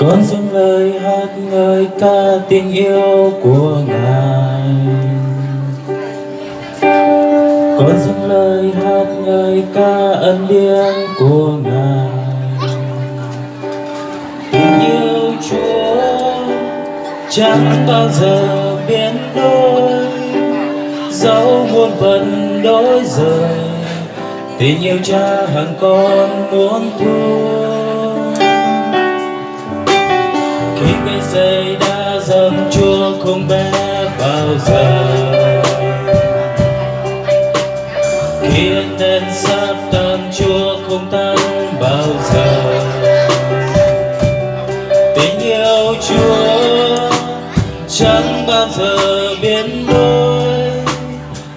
Con dâng lời hát ngợi ca tình yêu của Ngài. Con dâng lời hát ngợi ca ân điển của Ngài. Tình yêu Chúa chẳng bao giờ biến đổi, dẫu muôn phần đổi rời. Tình yêu Cha hằng con muốn thua. Khi cây dây đã dâng Chúa không bé bao giờ. Khi ánh đèn sắp tan Chúa không tan bao giờ. Tình yêu Chúa chẳng bao giờ biến đổi,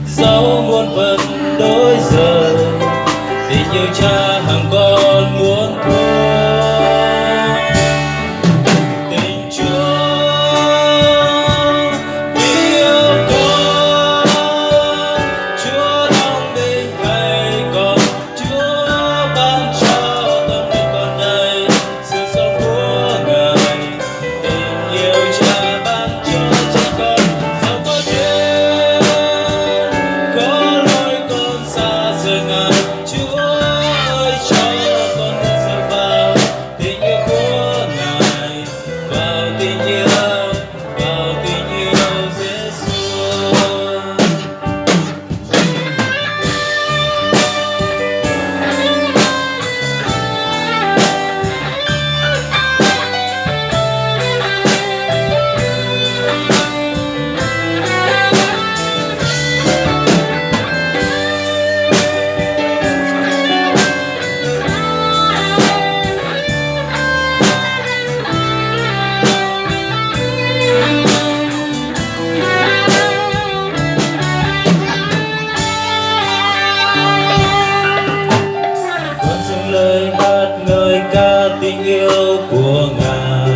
dẫu muôn phần đổi rời. Tình yêu Cha hằng con muốn thua. Lời hát ngợi ca tình yêu của Ngài.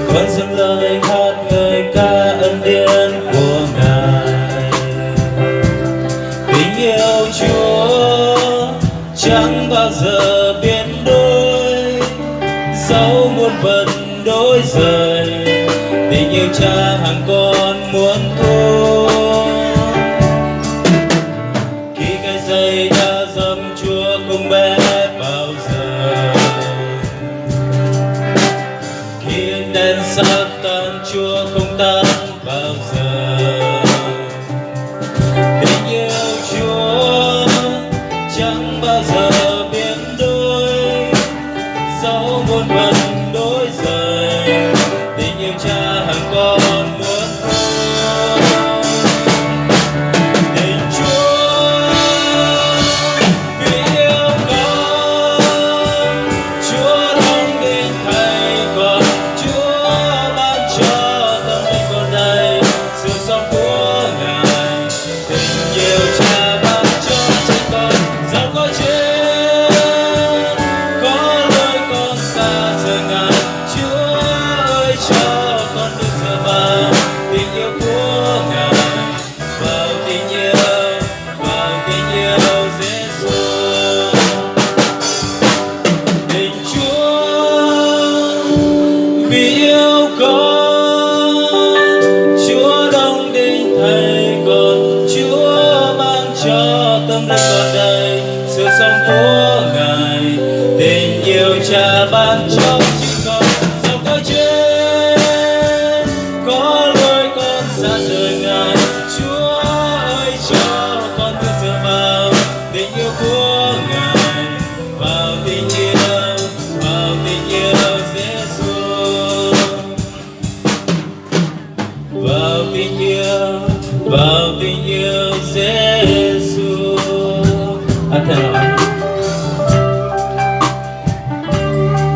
Con dâng lời hát ngợi ca ân điển của Ngài. Tình yêu Chúa chẳng bao giờ biến đổi, dẫu muôn phần đổi rời. Tình yêu Cha hằng con muốn thua. Khi cây dây đã dâm Chúa không bé bao giờ. Khi ánh đèn sắp tan Chúa không tan bao giờ. Tình yêu Chúa chẳng bao giờ biến đổi, dẫu muôn phần đổi rời. Tình yêu Cha hằng con muốn thua. Tình Chúa vì yêu con, Chúa đóng đinh thay con, Chúa ban cho tâm linh con đây sự sống của Ngài. Tình yêu Cha ban cho chính con, dẫu có chết, có lối con xa rời Ngài. Chúa ơi cho con được dựa vào tình yêu của Ngài, vào tình yêu Giêsu. Tình Chúa vì yêu con, Chúa đóng đinh thay con, Chúa ban cho tâm linh con đây sự sống của Ngài. Tình yêu Cha ban cho chính con, dẫu có chết, có lối con xa rời Ngài. Chúa ơi cho con được dựa vào tình yêu của Ngài, vào tình yêu Giêsu, vào tình yêu Giêsu.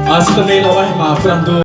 As kami laway ma